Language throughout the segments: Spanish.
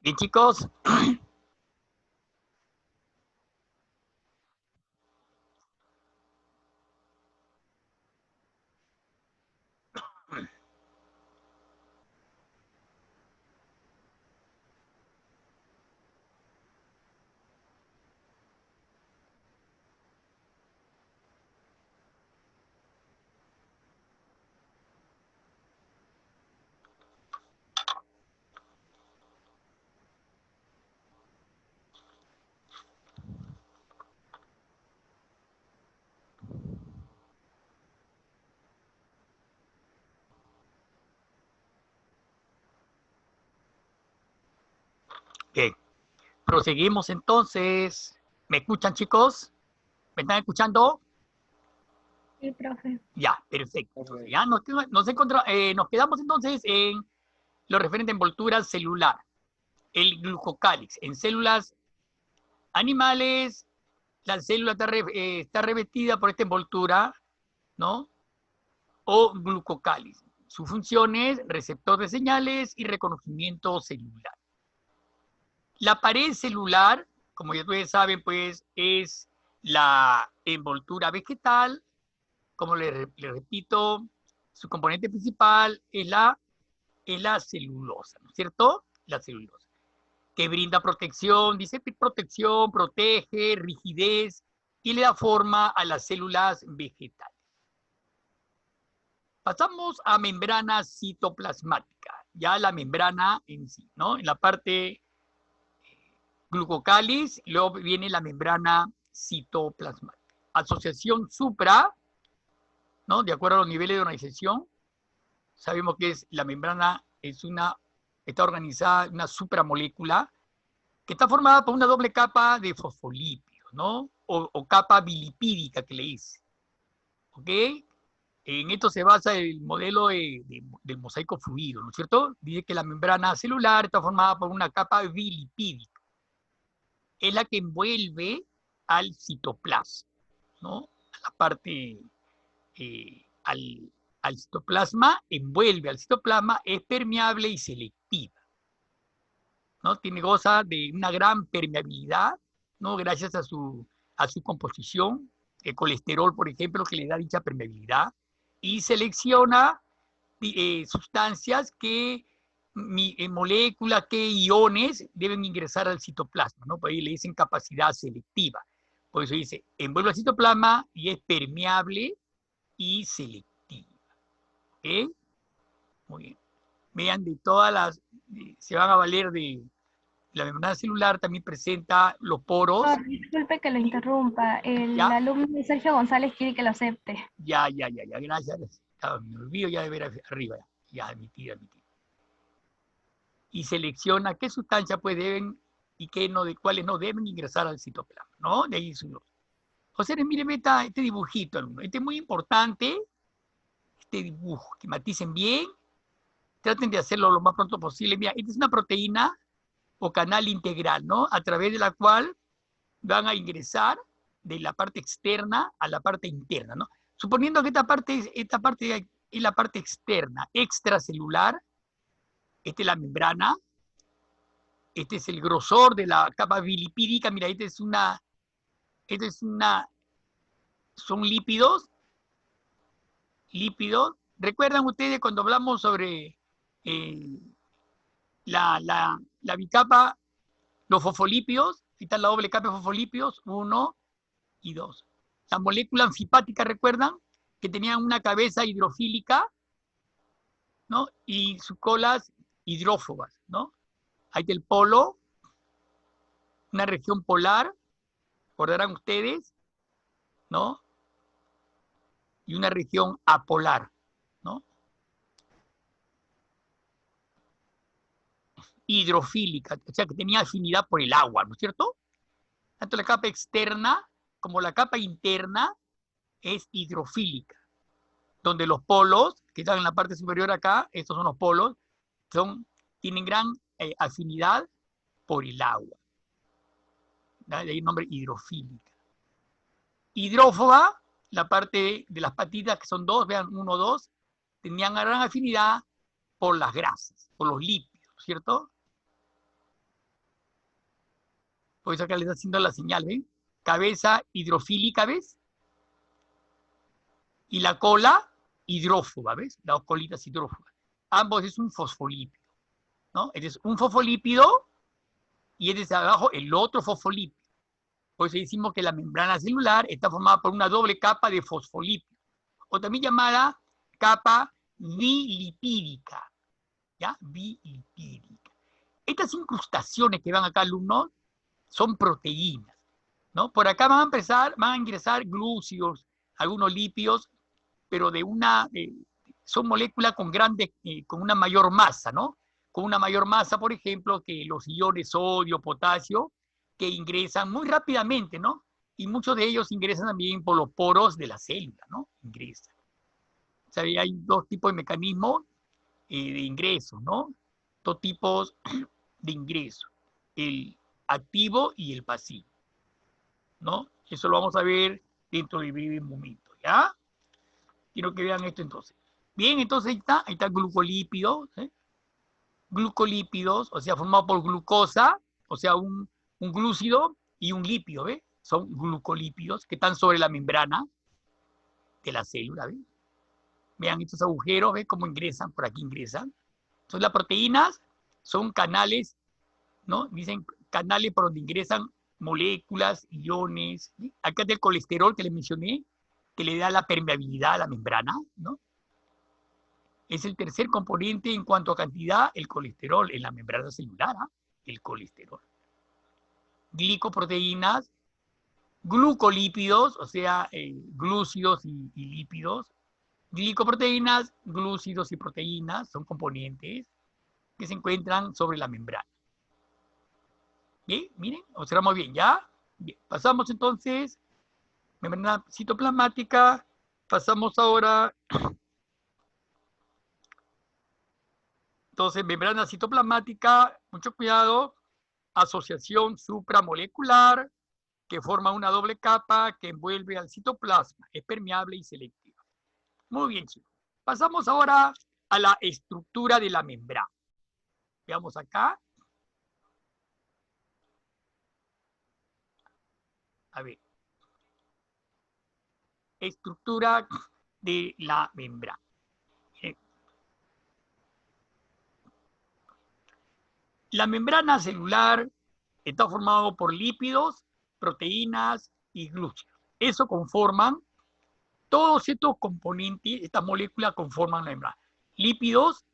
Bien, chicos. Bien. Proseguimos entonces. ¿Me escuchan, chicos? ¿Me están escuchando? Sí, profe. Ya, perfecto. Entonces, ya nos quedamos entonces en lo referente a envoltura celular. El glucocálix. En células animales, la célula está revestida por esta envoltura, ¿no? O glucocálix. Su función es receptor de señales y reconocimiento celular. La pared celular, como ya ustedes saben, pues es la envoltura vegetal. Como le repito, su componente principal es la celulosa, ¿no es cierto? La celulosa, que brinda protección, dice protección, protege, rigidez y le da forma a las células vegetales. Pasamos a membrana citoplasmática, ya la membrana en sí, ¿no? En la parte glucocáliz, luego viene la membrana citoplasmática. Asociación supra, ¿no? De acuerdo a los niveles de organización, sabemos que es la membrana está organizada en una supramolécula que está formada por una doble capa de fosfolípidos, ¿no? O capa bilipídica que le dice. ¿Ok? En esto se basa el modelo del mosaico fluido, ¿no es cierto? Dice que la membrana celular está formada por una capa bilipídica. Es la que envuelve al citoplasma, ¿no? A la parte, al citoplasma, envuelve al citoplasma, es permeable y selectiva, ¿no? Goza de una gran permeabilidad, ¿no? Gracias a su composición, el colesterol, por ejemplo, que le da dicha permeabilidad, y selecciona sustancias moléculas, que iones deben ingresar al citoplasma, ¿no? Por ahí le dicen capacidad selectiva. Por eso dice, envuelve al citoplasma y es permeable y selectiva. ¿Eh? Muy bien. Vean, se van a valer de la membrana celular, también presenta los poros. Oh, disculpe que lo interrumpa. El ¿Ya? alumno Sergio González quiere que lo acepte. Ya, gracias. Me olvido ya de ver arriba. Ya, admitido. Y selecciona qué sustancias pues deben y cuáles no deben ingresar al citoplasma, ¿no? De ahí su. José, mire, este dibujito, alumno. Este es muy importante, este dibujo, que maticen bien, traten de hacerlo lo más pronto posible. Mira, esta es una proteína o canal integral, ¿no? A través de la cual van a ingresar de la parte externa a la parte interna, ¿no? Suponiendo que esta parte es la parte externa, extracelular, esta es la membrana, este es el grosor de la capa bilipídica, mira, son lípidos. ¿Recuerdan ustedes cuando hablamos sobre la bicapa, los fosfolípidos? Ahí está la doble capa de fosfolípidos, 1 y 2. La molécula anfipática, ¿recuerdan? Que tenían una cabeza hidrofílica, ¿no? Y sus colas hidrófobas, ¿no? Ahí está el polo, una región polar, recordarán ustedes, ¿no? Y una región apolar, ¿no? Hidrofílica, o sea que tenía afinidad por el agua, ¿no es cierto? Tanto la capa externa como la capa interna es hidrofílica, donde los polos, que están en la parte superior acá, estos son los polos, tienen gran afinidad por el agua. De ahí el nombre hidrofílica. Hidrófoba, la parte de las patitas, que son dos, vean, 1, 2, tenían gran afinidad por las grasas, por los lípidos, ¿cierto? Por eso acá le está haciendo la señal, ¿ven? Cabeza hidrofílica, ¿ves? Y la cola hidrófoba, ¿ves? La colita es hidrófoba. Ambos es un fosfolípido, ¿no? Este es un fosfolípido y este es abajo el otro fosfolípido. Por eso decimos que la membrana celular está formada por una doble capa de fosfolípido, o también llamada capa bilipídica, ¿ya? Bilipídica. Estas incrustaciones que van acá, alumnos, son proteínas, ¿no? Por acá van a ingresar glúcidos, algunos lípidos, pero son moléculas con con una mayor masa, ¿no? Con una mayor masa, por ejemplo, que los iones sodio, potasio, que ingresan muy rápidamente, ¿no? Y muchos de ellos ingresan también por los poros de la célula, ¿no? Ingresan. O sea, hay dos tipos de mecanismos de ingreso, ¿no? Dos tipos de ingreso, el activo y el pasivo, ¿no? Eso lo vamos a ver dentro de breve momento, ¿ya? Quiero que vean esto entonces. Bien, entonces ahí está glucolípidos, ¿eh? Glucolípidos, o sea, formado por glucosa, o sea, un glúcido y un lípido, ¿ves? Son glucolípidos que están sobre la membrana de la célula, ¿ves? Vean estos agujeros, ¿ves cómo ingresan? Por aquí ingresan. Entonces las proteínas son canales, ¿no? Dicen canales por donde ingresan moléculas, iones. ¿Sí? Acá está el colesterol que les mencioné, que le da la permeabilidad a la membrana, ¿no? Es el tercer componente en cuanto a cantidad, el colesterol en la membrana celular, ¿eh? El colesterol. Glicoproteínas, glucolípidos, o sea, glúcidos y lípidos. Glicoproteínas, glúcidos y proteínas son componentes que se encuentran sobre la membrana. Bien, miren, observamos bien, ¿ya? Bien, pasamos entonces, membrana citoplasmática, pasamos ahora. Entonces, membrana citoplasmática, mucho cuidado, asociación supramolecular, que forma una doble capa que envuelve al citoplasma, es permeable y selectiva. Muy bien, chicos. Pasamos ahora a la estructura de la membrana. Veamos acá. A ver. Estructura de la membrana. La membrana celular está formada por lípidos, proteínas y glúcidos. Eso conforman, todos estos componentes, estas moléculas conforman la membrana. Lípidos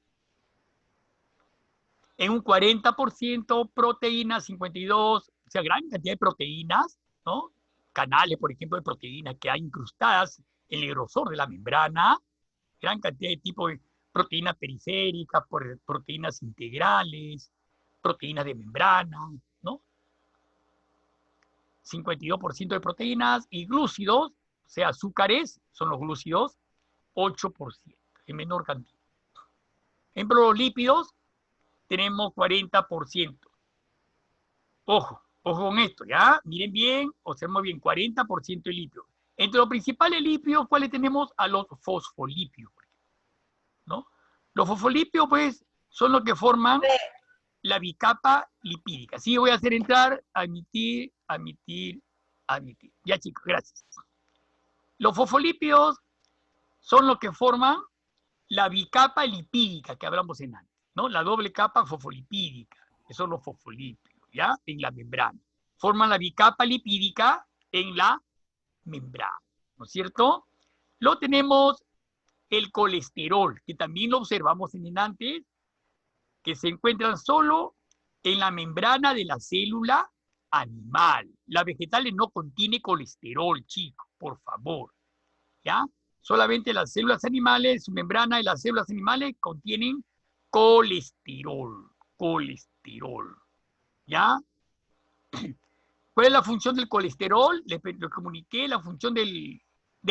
en un 40%, proteínas 52%, o sea, gran cantidad de proteínas, ¿no? Canales, por ejemplo, de proteínas que hay incrustadas en el grosor de la membrana, gran cantidad de tipos de proteínas periféricas, proteínas integrales, proteínas de membrana, ¿no? 52% de proteínas y glúcidos, o sea, azúcares, son los glúcidos, 8%, en menor cantidad. En los lípidos tenemos 40%. Ojo, ojo con esto, ¿ya? Miren bien, observemos bien, 40% de lípidos. Entre los principales lípidos, ¿cuáles tenemos? A los fosfolípidos, ¿no? Los fosfolípidos, pues, son los que forman la bicapa lipídica. Sí, voy a hacer entrar, admitir, admitir, admitir. Ya, chicos, gracias. Los fosfolípidos son los que forman la bicapa lipídica que hablamos en antes, ¿no? La doble capa fosfolipídica, que son los fosfolípidos, ¿ya? En la membrana. Forman la bicapa lipídica en la membrana, ¿no es cierto? Luego tenemos el colesterol, que también lo observamos en antes, que se encuentran solo en la membrana de la célula animal. Las vegetales no contienen colesterol, chicos, por favor, ¿ya? Solamente las células animales, su membrana de las células animales contienen colesterol, ¿ya? ¿Cuál es la función del colesterol? Les comuniqué la función del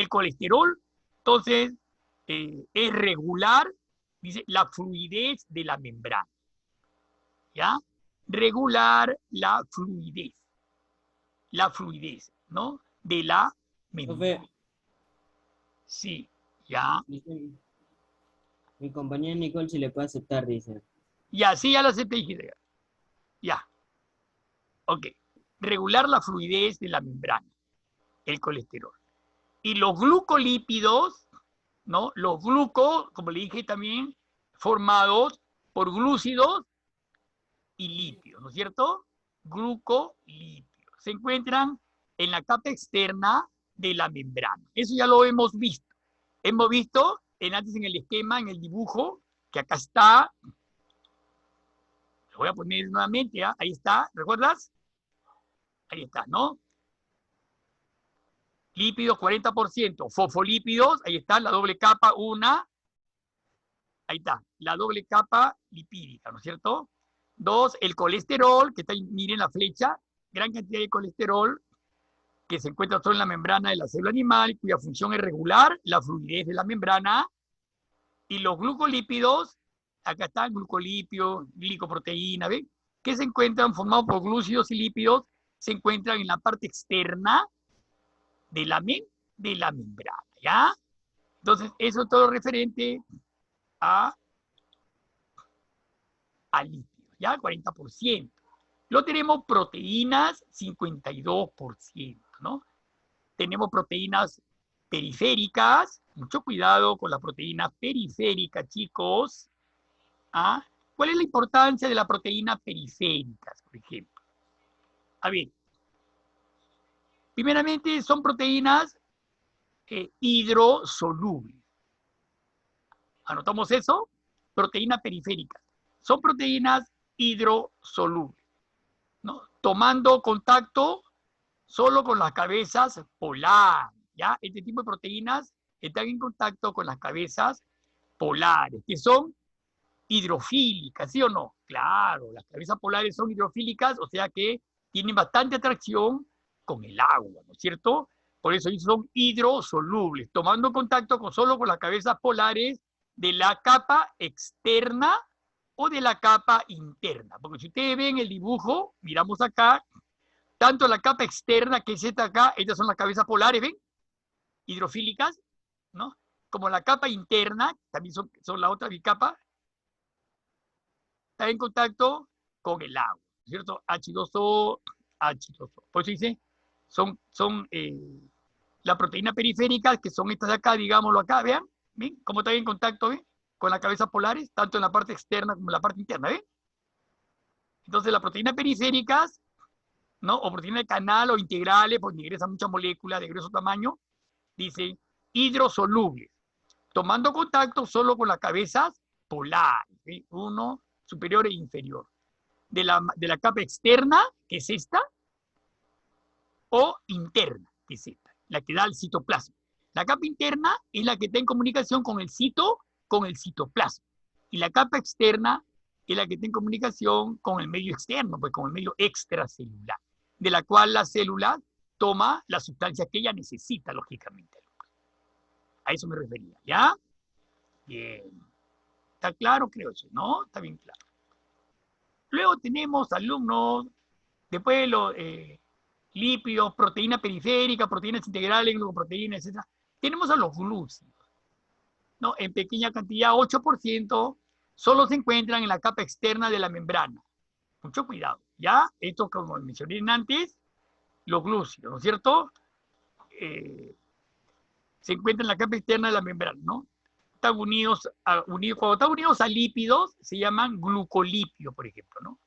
colesterol. Entonces, es regular, dice, la fluidez de la membrana, ¿ya? Regular la fluidez, ¿no? De la membrana. Sí, ya. Mi compañera Nicole si le puede aceptar, dice. Ya, sí, ya lo acepté, dijiste. Ya. Ok. regular la fluidez de la membrana, el colesterol. Y los glucolípidos, ¿no? Los como le dije también, formados por glúcidos y lípidos, ¿no es cierto? Glucolípidos. Se encuentran en la capa externa de la membrana. Eso ya lo hemos visto. Hemos visto antes en el esquema, en el dibujo, que acá está. Lo voy a poner nuevamente, ¿eh? Ahí está, ¿recuerdas? Ahí está, ¿no? Lípidos 40%, fosfolípidos, ahí está, la doble capa, una. Ahí está, la doble capa lipídica, ¿no es cierto? 2, el colesterol, que está ahí, miren la flecha, gran cantidad de colesterol que se encuentra solo en la membrana de la célula animal, cuya función es regular la fluidez de la membrana. Y los glucolípidos, acá están glucolípidos, glicoproteína, ¿ven? Que se encuentran formados por glúcidos y lípidos, se encuentran en la parte externa de la membrana, ¿ya? Entonces, eso es todo referente a lípidos, ¿ya? 40%. Luego tenemos proteínas, 52%, ¿no? Tenemos proteínas periféricas, mucho cuidado con las proteínas periféricas, chicos. ¿Ah? ¿Cuál es la importancia de las proteínas periféricas, por ejemplo? A ver, primeramente son proteínas hidrosolubles. ¿Anotamos eso? Proteínas periféricas. Son proteínas hidrosolubles, ¿no? Tomando contacto solo con las cabezas polares, ¿ya? Este tipo de proteínas están en contacto con las cabezas polares, que son hidrofílicas, ¿sí o no? Claro, las cabezas polares son hidrofílicas, o sea que tienen bastante atracción con el agua, ¿no es cierto? Por eso ellos son hidrosolubles, tomando contacto solo con las cabezas polares de la capa externa o de la capa interna. Porque si ustedes ven el dibujo, miramos acá, tanto la capa externa, que es esta acá, estas son las cabezas polares, ¿ven? Hidrofílicas, ¿no? Como la capa interna, también son la otra bicapa, está en contacto con el agua, ¿cierto? H2O, H2O. Por eso dice, son las proteínas periféricas, que son estas de acá, digámoslo acá, vean, ¿ven? Cómo está en contacto, ¿ven? Con las cabezas polares, tanto en la parte externa como en la parte interna, ¿ven? Entonces, las proteínas periféricas, ¿no? O proteínas de canal o integrales, porque ingresan muchas moléculas de grueso tamaño, dice hidrosolubles, tomando contacto solo con las cabezas polares, ¿sí? Uno superior e inferior. De la capa externa, que es esta, o interna, que es esta, la que da el citoplasma. La capa interna es la que está en comunicación con el citoplasma. Y la capa externa es la que está en comunicación con el medio externo, pues con el medio extracelular, de la cual la célula toma las sustancias que ella necesita, lógicamente. A eso me refería, ¿ya? Bien. ¿Está claro? Creo eso, ¿no? Está bien claro. Luego tenemos alumnos, después de los lípidos, proteínas periféricas, proteínas integrales, glucoproteínas, etc. Tenemos a los glúcidos, ¿no? En pequeña cantidad, 8%, solo se encuentran en la capa externa de la membrana. Mucho cuidado, ¿ya? Esto, como mencioné antes, los glúcidos, ¿no es cierto? Se encuentran en la capa externa de la membrana, ¿no? Están cuando están unidos a lípidos, se llaman glucolípidos, por ejemplo, ¿no?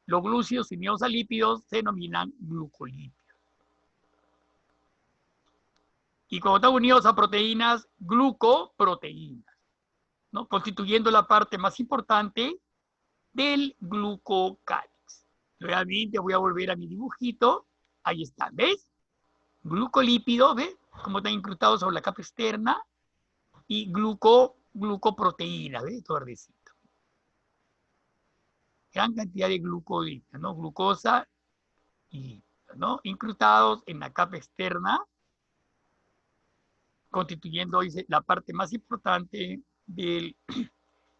Los glúcidos unidos a lípidos se denominan glucolípidos. Y cuando están unidos a proteínas, glucoproteínas, ¿no? Constituyendo la parte más importante del glucocálix. Nuevamente voy a volver a mi dibujito. Ahí están, ¿ves? Glucolípidos, ¿ves? Como están incrustados sobre la capa externa. Y glucoproteínas, ¿ves? Todo verdecito. Gran cantidad de glucólipidos, ¿no? Glucosa y lípidos, ¿no? Incrustados en la capa externa, constituyendo, dice, la parte más importante del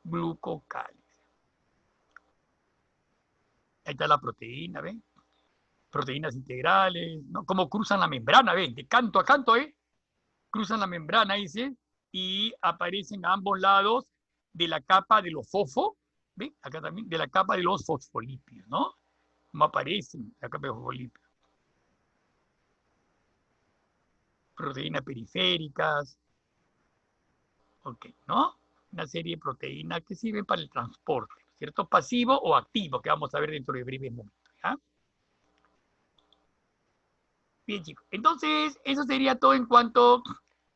glucocálix. Ahí está la proteína, ¿ven? Proteínas integrales, ¿no? Cómo cruzan la membrana, ¿ven? De canto a canto, ¿eh? Cruzan la membrana, dice, y aparecen a ambos lados de la capa de los ¿ven? Acá también, de la capa de los fosfolípidos, ¿no? Como aparecen la capa de fosfolípidos. proteínas periféricas, ok, ¿no? Una serie de proteínas que sirven para el transporte, ¿cierto? Pasivo o activo, que vamos a ver dentro de breves momentos, ¿ya? Bien, chicos. Entonces, eso sería todo en cuanto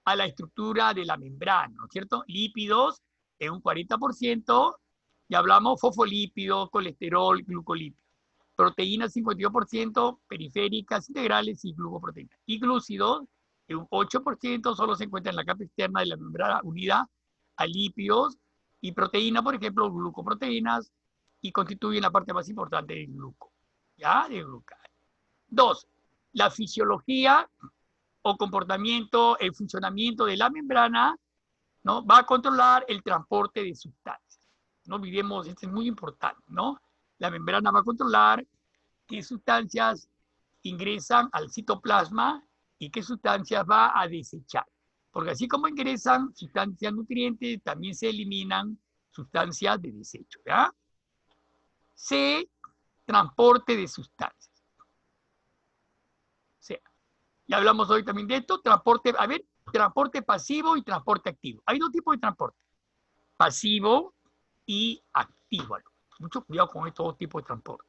a la estructura de la membrana, ¿no es cierto? Lípidos en un 40%, ya hablamos fosfolípidos, colesterol, glucolípidos. Proteínas 52%, periféricas, integrales y glucoproteínas. Y glúcidos en un 8%, solo se encuentra en la capa externa de la membrana unida a lípidos y proteínas, por ejemplo, glucoproteínas, y constituyen la parte más importante del gluco, ¿ya? De glucageno. 2. La fisiología o comportamiento, el funcionamiento de la membrana, ¿no? Va a controlar el transporte de sustancias. No olvidemos, esto es muy importante, ¿no? La membrana va a controlar qué sustancias ingresan al citoplasma y qué sustancias va a desechar. Porque así como ingresan sustancias nutrientes, también se eliminan sustancias de desecho, ¿ya? C, transporte de sustancias. O sea, ya hablamos hoy también de esto, transporte, a ver, transporte pasivo y transporte activo. Hay dos tipos de transporte, pasivo y activo. Mucho cuidado con estos dos tipos de transporte.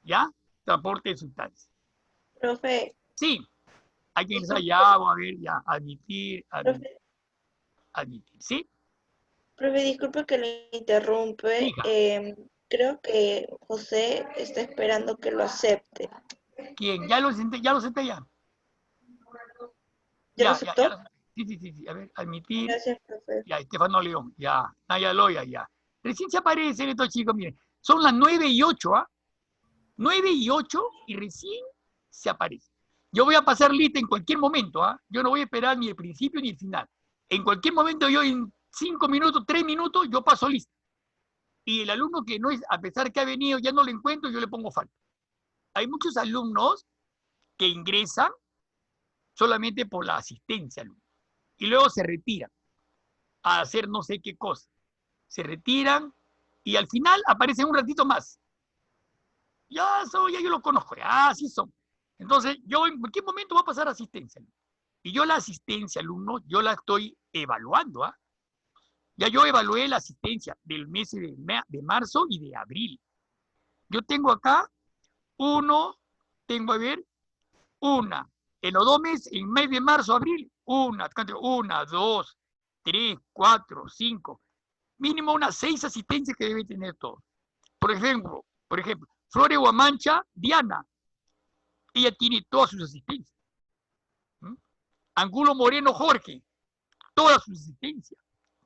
¿Ya? Transporte de sustancias. Profe, Sí, hay que ingresar disculpe, ya, vamos a ver, ya, admitir, profe, ¿sí? profe, disculpe que lo interrumpe. Hija, Creo que José está esperando que lo acepte. ¿quién? ¿Ya lo senté ya? ¿Ya lo Ya aceptó? lo senté. Sí, a ver, admitir, Gracias, profe. ya, Estefano León, ya, Naya Loya, ya. Recién se aparecen estos chicos, miren, son las 9:08, ¿ah? 9:08 y recién se aparece. Yo voy a pasar lista en cualquier momento, ¿ah? Yo no voy a esperar ni el principio ni el final. En cualquier momento, yo en 5 minutos, 3 minutos, yo paso lista. Y el alumno que no es, a pesar que ha venido, ya no lo encuentro, yo le pongo falta. Hay muchos alumnos que ingresan solamente por la asistencia, alumno, y luego se retiran a hacer no sé qué cosa. Se retiran y al final aparecen un ratito más. Ya yo lo conozco, ya así son. Entonces, yo en cualquier momento va a pasar asistencia. Y yo la asistencia, alumno, yo la estoy evaluando, ¿ah? Ya yo evalué la asistencia del mes de marzo y de abril. Yo tengo acá tengo a ver, una. En los 2 meses, en mes de marzo, abril, una, 2, 3, 4, 5. Mínimo unas 6 asistencias que debe tener todo. Por ejemplo, Flore Guamancha, Diana, ella tiene todas sus asistencias. Angulo Moreno Jorge, todas sus asistencias.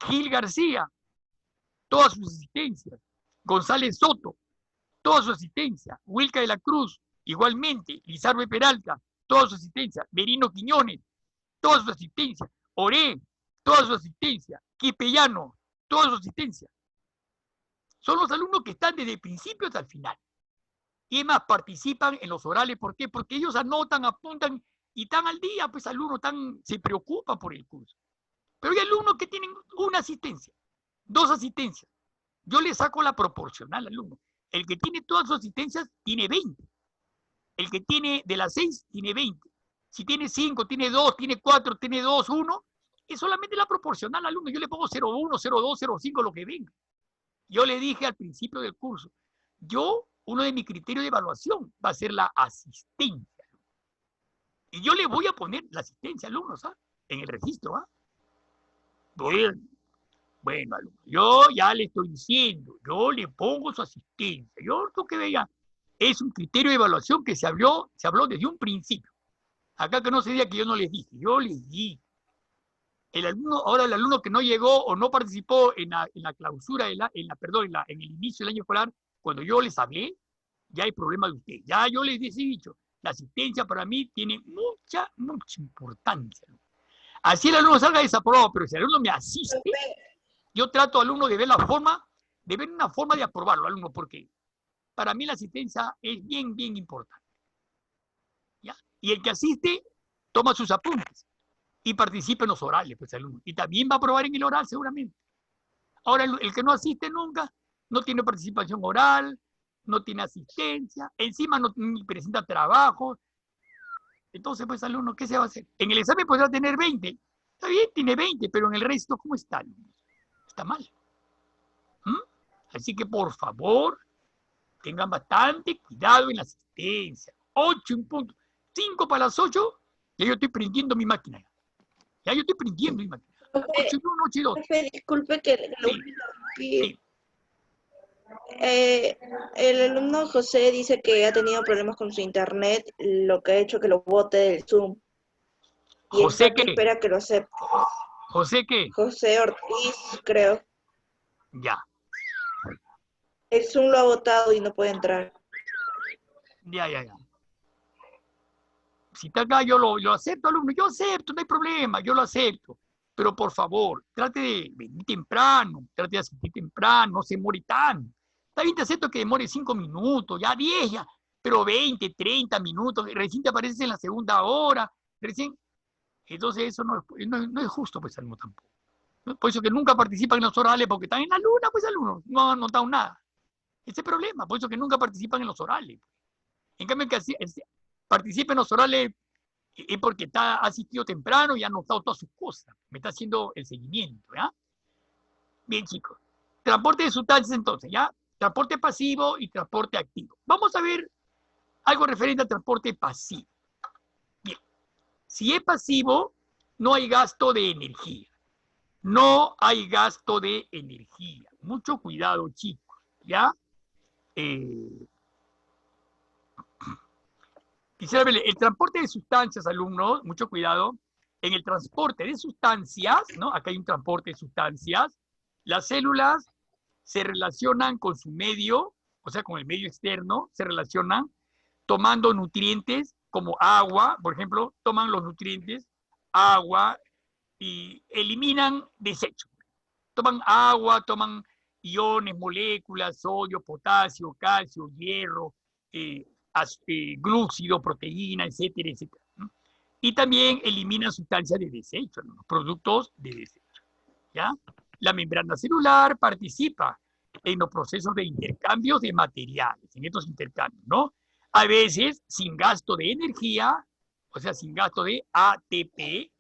Gil García, todas sus asistencias. González Soto, toda su asistencia. Wilca de la Cruz, igualmente. Lizardo Peralta, toda su asistencia. Merino Quiñones, toda su asistencia. Oré, toda su asistencia. Quipellano, toda su asistencia. Son los alumnos que están desde el principio hasta el final. Y más, participan en los orales. ¿Por qué? Porque ellos anotan, apuntan y están al día, pues alumnos se preocupan por el curso. Pero hay alumnos que tienen una asistencia, 2 asistencias. Yo le saco la proporcional al alumno. El que tiene todas sus asistencias tiene 20. El que tiene de las 6 tiene 20. Si tiene 5, tiene 2, tiene 4, tiene 2, 1, es solamente la proporcional al alumno. Yo le pongo 0,1, 0,2, 0,5, lo que venga. Yo le dije al principio del curso, uno de mis criterios de evaluación va a ser la asistencia. Y yo le voy a poner la asistencia al alumno, ¿sabes? En el registro, ¿ah? Bueno, alumno, yo ya le estoy diciendo, yo le pongo su asistencia. Yo creo que vean, es un criterio de evaluación que se habló desde un principio. Acá que no se diga que yo no les dije, yo les di. Ahora el alumno que no llegó o no participó en la clausura, en el inicio del año escolar, cuando yo les hablé, ya hay problema de usted. Ya yo les he dicho, la asistencia para mí tiene mucha importancia. Así el alumno salga desaprobado, pero si el alumno me asiste, yo trato al alumno de ver una forma de aprobarlo, alumno, porque para mí la asistencia es bien, bien importante. ¿Ya? Y el que asiste toma sus apuntes y participa en los orales, pues, alumno. Y también va a aprobar en el oral, seguramente. Ahora, el que no asiste nunca, no tiene participación oral, no tiene asistencia, encima no ni presenta trabajo. Entonces, pues, alumno, ¿qué se va a hacer? En el examen podrá tener 20. Está bien, tiene 20, pero en el resto, ¿cómo está, alumno? Está mal. Así que, por favor, tengan bastante cuidado en la asistencia. 8 en punto. 5 para las 8, ya yo estoy prendiendo mi máquina. Ya yo estoy prendiendo mi máquina. 8 y 1, 8 y 2. Profe, disculpe que lo Sí, interrumpí. sí. El alumno José dice que ha tenido problemas con su internet, lo que ha hecho que lo bote del Zoom. Y ¿José está que qué? espera que lo acepte. ¿José qué? José Ortiz, creo. Ya, El Zoom lo ha botado y no puede entrar. ya. Si está acá, yo lo acepto, alumno. Yo acepto, no hay problema, yo lo acepto. Pero por favor, trate de venir temprano, trate de asistir temprano, no se demore tanto. Está bien, te acepto que demore 5 minutos, ya 10, ya, pero 20, 30 minutos, recién te apareces en la segunda hora, recién. Entonces eso no es justo, pues, alumno tampoco. ¿No? Por eso que nunca participan en los orales, porque están en la luna, pues, alumnos, no han notado nada. Ese es el problema, por eso que nunca participan en los orales. En cambio, que participen en los orales es porque ha asistido temprano y ha anotado todas sus cosas. Me está haciendo el seguimiento, ¿ya? Bien, chicos. Transporte de sustancias, entonces, ¿ya? Transporte pasivo y transporte activo. Vamos a ver algo referente al transporte pasivo. Bien. Si es pasivo, no hay gasto de energía. No hay gasto de energía. Mucho cuidado, chicos, ¿ya? Quisiera verle, el transporte de sustancias, alumnos, mucho cuidado. En el transporte de sustancias, ¿no? Acá hay un transporte de sustancias. Las células se relacionan con su medio, o sea, con el medio externo, se relacionan tomando nutrientes como agua, por ejemplo, toman los nutrientes, agua, y eliminan desechos. Toman agua, toman iones, moléculas, sodio, potasio, calcio, hierro, glúcido, proteína, etcétera, etcétera. ¿No? Y también eliminan sustancias de desecho, ¿no? Productos de desecho. ¿Ya? La membrana celular participa en los procesos de intercambio de materiales, en estos intercambios, ¿no? A veces sin gasto de energía, o sea, sin gasto de ATP, que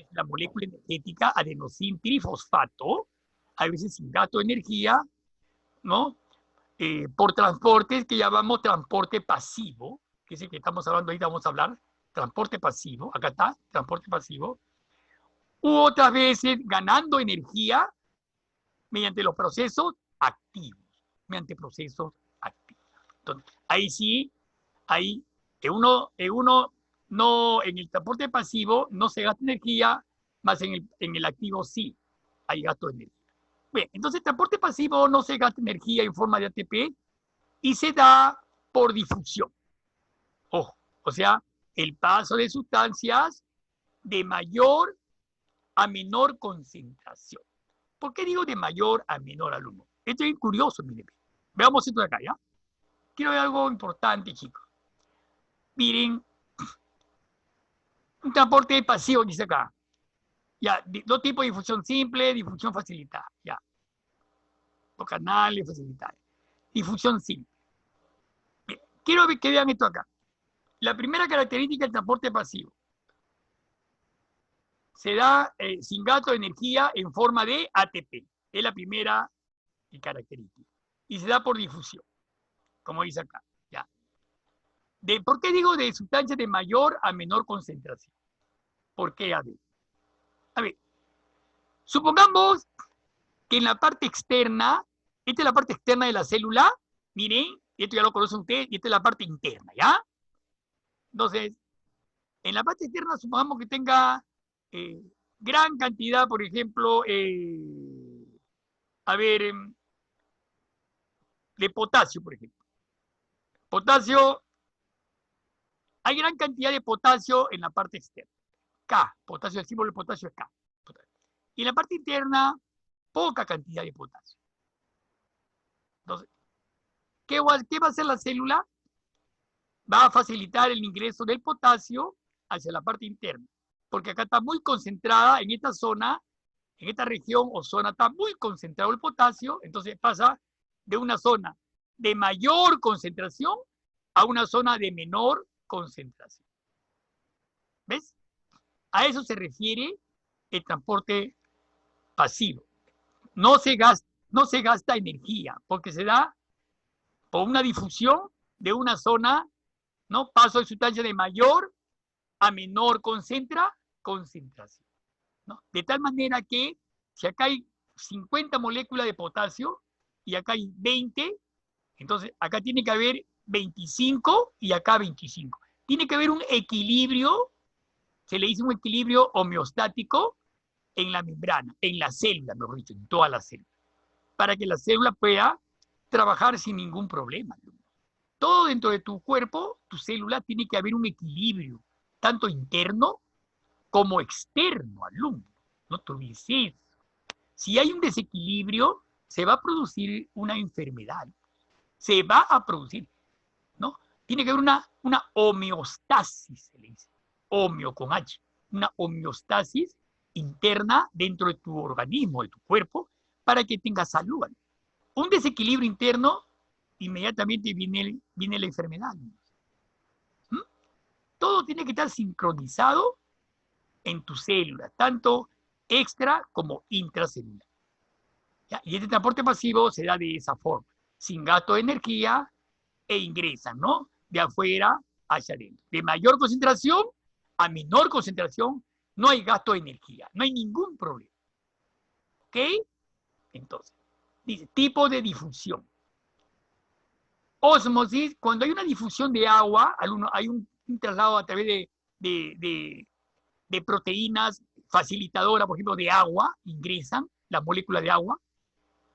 es la molécula energética adenosín trifosfato, a veces sin gasto de energía, ¿no? Por transportes que llamamos transporte pasivo, que es el que estamos hablando ahorita, vamos a hablar, transporte pasivo, acá está, transporte pasivo, u otras veces ganando energía mediante los procesos activos, mediante procesos activos. Entonces, ahí sí, ahí en el transporte pasivo no se gasta energía, más en el activo sí hay gasto de energía. Bien, entonces el transporte pasivo no se gasta energía en forma de ATP y se da por difusión. Ojo, o sea, el paso de sustancias de mayor a menor concentración. ¿Por qué digo de mayor a menor, alumno? Esto es curioso, miren. Veamos esto de acá, ¿ya? Quiero ver algo importante, chicos. Miren, un transporte pasivo, dice acá. Ya, dos tipos de difusión simple, difusión facilitada, ya. Los canales facilitados. Difusión simple. Bien, quiero que vean esto acá. La primera característica del transporte pasivo. Se da sin gasto de energía en forma de ATP. Es la primera característica. Y se da por difusión, como dice acá. ¿Ya? ¿Por qué digo de sustancias de mayor a menor concentración? ¿Por qué? A ver, supongamos que en la parte externa, esta es la parte externa de la célula, miren, y esto ya lo conocen ustedes, y esta es la parte interna, ¿ya? Entonces, en la parte externa supongamos que tenga gran cantidad, por ejemplo, de potasio, por ejemplo. Potasio, hay gran cantidad de potasio en la parte externa. K, potasio, el símbolo de potasio es K. Y en la parte interna, poca cantidad de potasio. Entonces, ¿qué va a hacer la célula? Va a facilitar el ingreso del potasio hacia la parte interna, porque acá está muy concentrada en esta zona, en esta región o zona está muy concentrado el potasio, entonces pasa de una zona de mayor concentración a una zona de menor concentración. A eso se refiere el transporte pasivo. No se gasta energía, porque se da por una difusión de una zona, ¿no? Paso de sustancia de mayor a menor concentración, ¿no? De tal manera que si acá hay 50 moléculas de potasio y acá hay 20, entonces acá tiene que haber 25 y acá 25. Tiene que haber un equilibrio, se le dice un equilibrio homeostático en la membrana, en la célula, mejor dicho, en toda la célula, para que la célula pueda trabajar sin ningún problema. Todo dentro de tu cuerpo, tu célula, tiene que haber un equilibrio, tanto interno como externo, alumno. No te olvides eso. Si hay un desequilibrio, se va a producir una enfermedad. Se va a producir, ¿no? Tiene que haber una homeostasis, se le dice. Homeo con H. Una homeostasis interna dentro de tu organismo, de tu cuerpo, para que tengas salud. Un desequilibrio interno, inmediatamente viene la enfermedad. ¿Mm? Todo tiene que estar sincronizado en tu célula, tanto extra como intracelular. ¿Ya? Y este transporte pasivo se da de esa forma, sin gasto de energía e ingresan, ¿no? De afuera hacia adentro. De mayor concentración a menor concentración, no hay gasto de energía, no hay ningún problema. ¿Ok? Entonces, dice, tipo de difusión. Ósmosis, cuando hay una difusión de agua, hay un traslado a través de proteínas facilitadoras, por ejemplo, de agua, ingresan las moléculas de agua.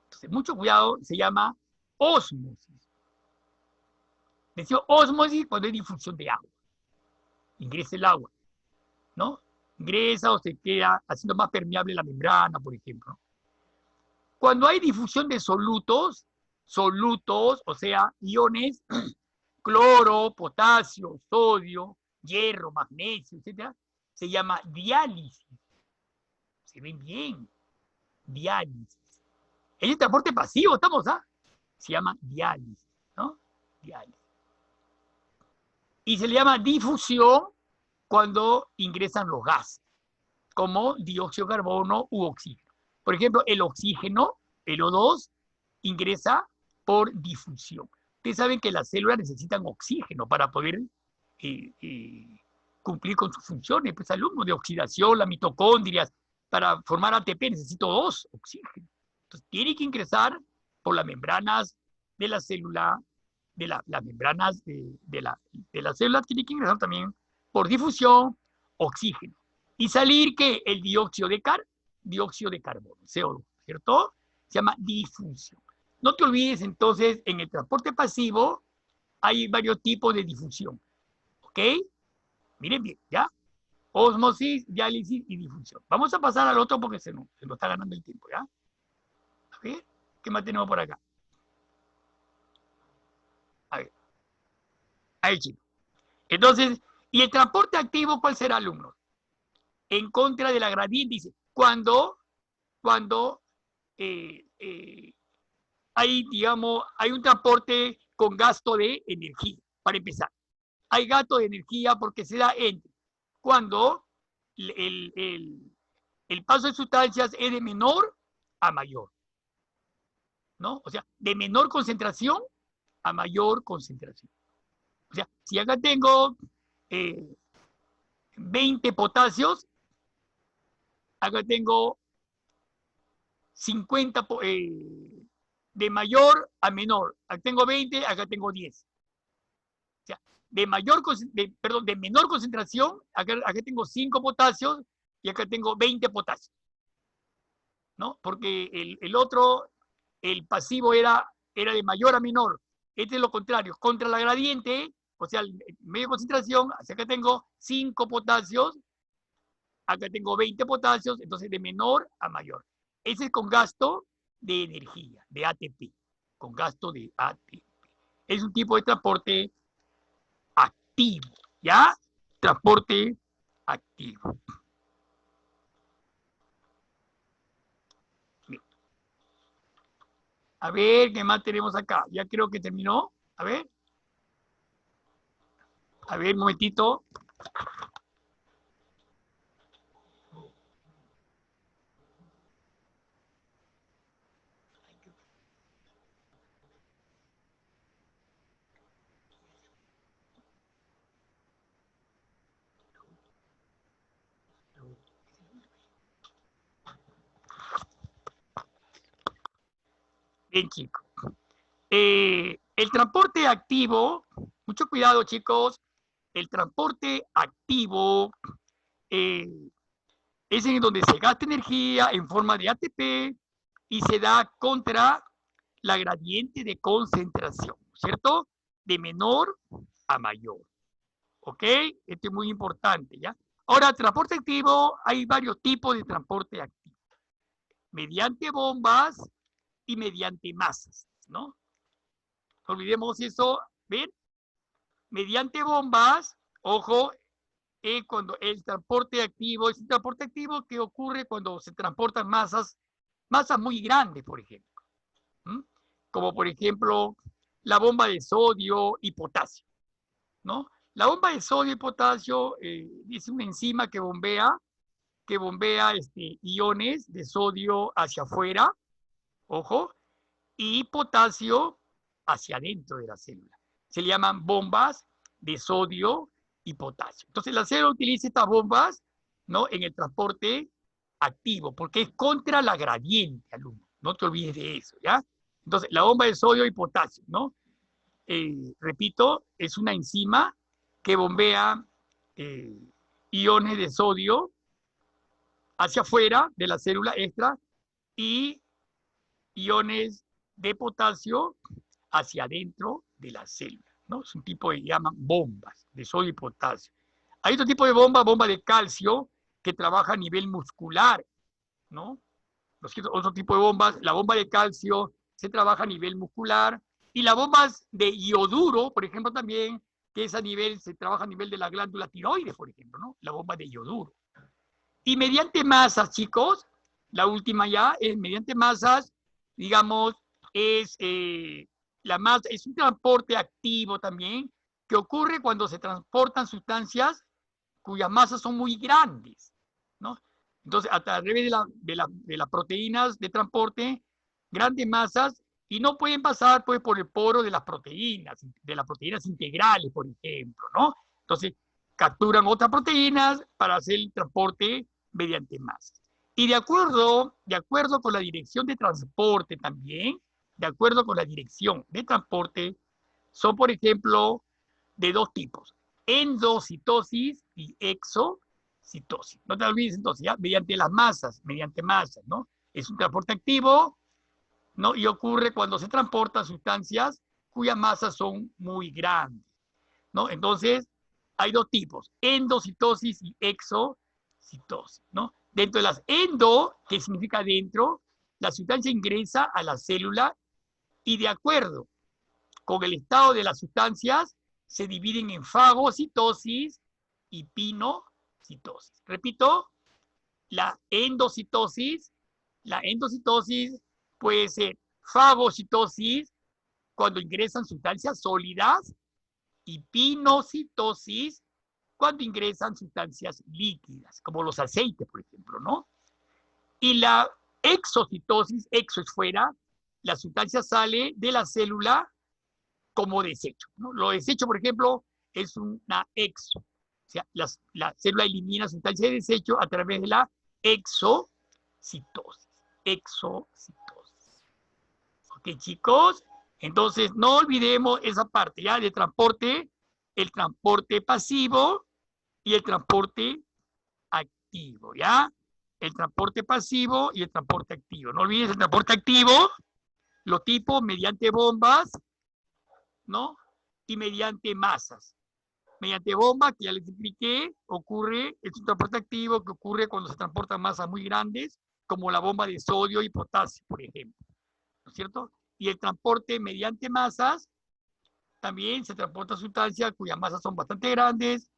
Entonces, mucho cuidado, se llama ósmosis. Decimos ósmosis cuando hay difusión de agua. Ingresa el agua, ¿no? Ingresa o se queda haciendo más permeable la membrana, por ejemplo. Cuando hay difusión de solutos, o sea, iones, cloro, potasio, sodio, hierro, magnesio, etc., se llama diálisis. Se ven bien, diálisis. Es el transporte pasivo, estamos, ¿ah? Se llama diálisis, ¿no? Diálisis. Y se le llama difusión cuando ingresan los gases, como dióxido de carbono u oxígeno. Por ejemplo, el oxígeno, el O2, ingresa por difusión. Ustedes saben que las células necesitan oxígeno para poder cumplir con sus funciones. Pues alumnos de oxidación, las mitocondrias, para formar ATP necesito 2 oxígenos. Entonces tiene que ingresar por las membranas de la célula, las membranas de la célula, tiene que ingresar también por difusión oxígeno. Y salir que el dióxido de carbono, CO2, ¿cierto? Se llama difusión. No te olvides entonces, en el transporte pasivo hay varios tipos de difusión. ¿Ok? Miren bien, ¿ya? Ósmosis, diálisis y difusión. Vamos a pasar al otro porque se nos está ganando el tiempo, ¿ya? A ver, ¿qué más tenemos por acá? A ver. Ahí, chicos. Entonces, ¿y el transporte activo cuál será, alumnos? En contra de la gradiente, dice, cuando hay, digamos, hay un transporte con gasto de energía, para empezar. Hay gasto de energía porque se da entre cuando el paso de sustancias es de menor a mayor, ¿no? O sea, de menor concentración a mayor concentración. O sea, si acá tengo 20 potasios, acá tengo 50 de mayor a menor. Acá tengo 20, acá tengo 10. O sea, de menor concentración, acá tengo 5 potasios y acá tengo 20 potasios. ¿No? Porque el otro, el pasivo era de mayor a menor. Este es lo contrario. Contra la gradiente, o sea, medio concentración, acá tengo 5 potasios, acá tengo 20 potasios, entonces de menor a mayor. Ese es con gasto de energía, de ATP, con gasto de ATP. Es un tipo de transporte activo, ¿ya? Transporte activo. Bien. A ver, ¿qué más tenemos acá? Ya creo que terminó. A ver, un momentito. Bien, chicos. El transporte activo, mucho cuidado, chicos, el transporte activo es en donde se gasta energía en forma de ATP y se da contra la gradiente de concentración, ¿cierto? De menor a mayor. ¿Ok? Esto es muy importante, ¿ya? Ahora, transporte activo, hay varios tipos de transporte activo. Mediante bombas y mediante masas, ¿no? No olvidemos eso, ¿ven? Mediante bombas, ojo, cuando el transporte activo es un transporte activo que ocurre cuando se transportan masas muy grandes, por ejemplo. ¿Mm? Como por ejemplo la bomba de sodio y potasio, ¿no? La bomba de sodio y potasio es una enzima que bombea iones de sodio hacia afuera, ojo, y potasio hacia adentro de la célula. Se le llaman bombas de sodio y potasio. Entonces la célula utiliza estas bombas, ¿no? En el transporte activo, porque es contra la gradiente, alumno. No te olvides de eso, ¿ya? Entonces, la bomba de sodio y potasio, ¿no? Repito, es una enzima que bombea iones de sodio hacia afuera de la célula extra y iones de potasio hacia adentro de la célula, ¿no? Es un tipo que llaman bombas de sodio y potasio. Hay otro tipo de bomba de calcio, que trabaja a nivel muscular, ¿no? Otro tipo de bombas, la bomba de calcio se trabaja a nivel muscular, y las bombas de ioduro, por ejemplo, también, que es se trabaja a nivel de la glándula tiroides, por ejemplo, ¿no? La bomba de ioduro. Y mediante masas, chicos, la última ya, es mediante masas, digamos, es es un transporte activo también, que ocurre cuando se transportan sustancias cuyas masas son muy grandes, ¿no? Entonces, a través de las proteínas de transporte, grandes masas, y no pueden pasar pues, por el poro de las proteínas integrales, por ejemplo, ¿no? Entonces, capturan otras proteínas para hacer el transporte mediante masas. Y de acuerdo con la dirección de transporte también, de acuerdo con la dirección de transporte, son, por ejemplo, de dos tipos: endocitosis y exocitosis. No te olvides entonces, ¿ya? Mediante masas, ¿no? Es un transporte activo, ¿no? Y ocurre cuando se transportan sustancias cuyas masas son muy grandes, ¿no? Entonces, hay dos tipos: endocitosis y exocitosis, ¿no? Dentro de las que significa dentro, la sustancia ingresa a la célula y, de acuerdo con el estado de las sustancias, se dividen en fagocitosis y pinocitosis. Repito, la endocitosis puede ser fagocitosis cuando ingresan sustancias sólidas y pinocitosis cuando ingresan sustancias líquidas, como los aceites, por ejemplo, ¿no? Y la exocitosis, exo es fuera, la sustancia sale de la célula como desecho, ¿no? Lo desecho, por ejemplo, es una exo. O sea, la célula elimina sustancia de desecho a través de la exocitosis. Exocitosis. ¿Ok, chicos? Entonces, no olvidemos esa parte, ¿ya? De transporte, el transporte pasivo y el transporte activo, ¿ya? El transporte pasivo y el transporte activo. No olvides el transporte activo, los tipos mediante bombas, ¿no? Y mediante masas. Mediante bombas, que ya les expliqué, es un transporte activo que ocurre cuando se transportan masas muy grandes, como la bomba de sodio y potasio, por ejemplo, ¿no es cierto? Y el transporte mediante masas, también se transporta sustancias cuyas masas son bastante grandes,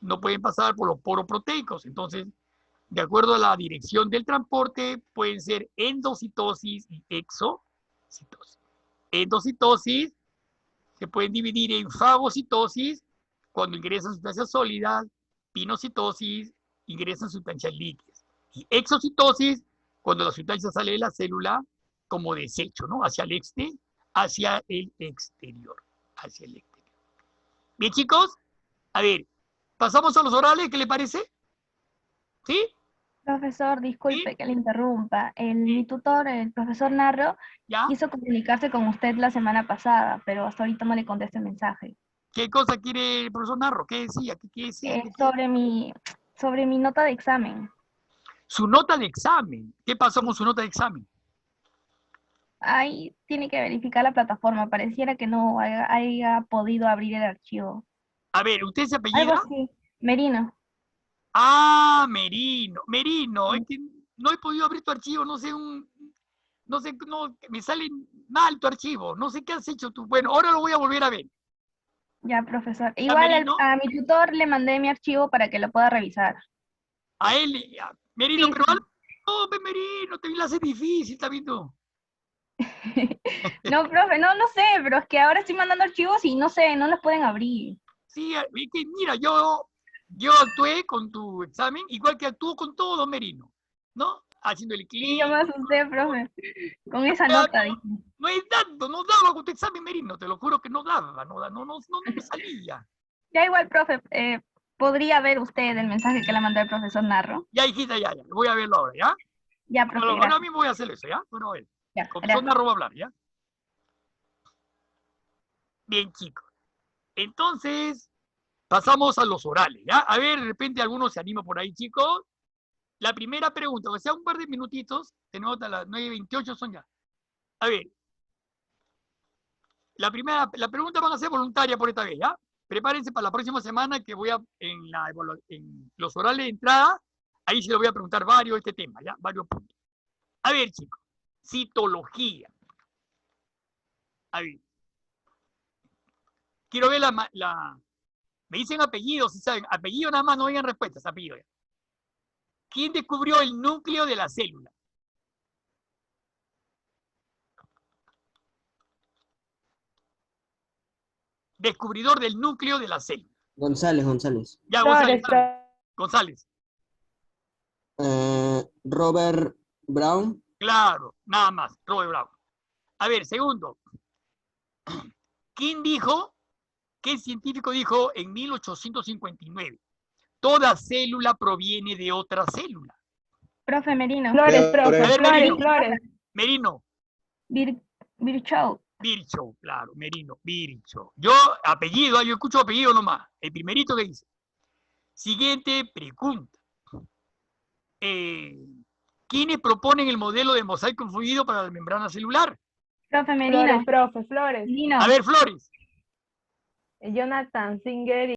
no pueden pasar por los poros proteicos. Entonces, de acuerdo a la dirección del transporte, pueden ser endocitosis y exocitosis. Endocitosis se pueden dividir en fagocitosis, cuando ingresan sustancias sólidas; pinocitosis, ingresan sustancias líquidas; y exocitosis, cuando la sustancia sale de la célula como desecho, ¿no? Hacia el exterior. Hacia el exterior. Bien, chicos, a ver, pasamos a los orales, ¿qué le parece? ¿Sí? Profesor, disculpe ¿Sí? que le interrumpa. Mi tutor, el profesor Narro, ¿Ya? quiso comunicarse con usted la semana pasada, pero hasta ahorita no le contesta el mensaje. ¿Qué cosa quiere el profesor Narro? ¿Qué decía? ¿Qué decía? Sobre mi nota de examen. Su nota de examen. ¿Qué pasó con su nota de examen? Ahí tiene que verificar la plataforma. Pareciera que no haya podido abrir el archivo. A ver, ¿usted se Algo apellida? así. Merino. Ah, Merino. Merino, es Sí. que no he podido abrir tu archivo, no sé, me sale mal tu archivo, no sé qué has hecho tú. Bueno, ahora lo voy a volver a ver. Ya, profesor. ¿Ya, Igual Merino? a mi tutor le mandé mi archivo para que lo pueda revisar. A él, Merino, Sí, pero sí. no, Merino, te la hace difícil, también tú. No, profe, no sé, pero es que ahora estoy mandando archivos y no sé, no los pueden abrir. Sí, es que mira, yo actué con tu examen igual que actúo con todo, Merino, ¿no? Haciendo el Sí, yo clic. me asusté, profe, con esa Ya, nota, dije. no es dando, no daba con tu examen, Merino, te lo juro que no daba, no me salía. Ya igual, profe, ¿podría ver usted el mensaje que le mandó el profesor Narro? Ya, hijita, ya, voy a verlo ahora, ¿ya? Ya, profe, Ahora gracias. mismo voy a hacer eso, ¿ya? Bueno, a ver, Ya, con gracias. Narro va a hablar, ¿ya? Bien, chicos. Entonces, pasamos a los orales, ¿ya? A ver, de repente algunos se anima por ahí, chicos. La primera pregunta, o sea, un par de minutitos, tenemos hasta las 9:28 son ya. A ver, la pregunta van a ser voluntaria por esta vez, ¿ya? Prepárense para la próxima semana que voy a, en los orales de entrada, ahí se lo voy a preguntar varios este tema, ¿ya? Varios puntos. A ver, chicos, citología. A ver, quiero ver me dicen apellidos, si saben, apellido nada más, no digan respuestas, apellido. ¿Ya? ¿Quién descubrió el núcleo de la célula? Descubridor del núcleo de la célula. González. Ya, González, Flores, González. Robert Brown. Claro, nada más, Robert Brown. A ver, segundo. ¿Qué científico dijo en 1859? Toda célula proviene de otra célula. Profe Merino, Flores, A profe, ver, Merino. Flores. Merino, Virchow. Virchow, claro, Merino, Virchow. Yo escucho apellido nomás. El primerito que dice. Siguiente pregunta. ¿Quiénes proponen el modelo de mosaico fluido para la membrana celular? Profe Merino. Flores. Merino. A ver, Flores. Jonathan Singer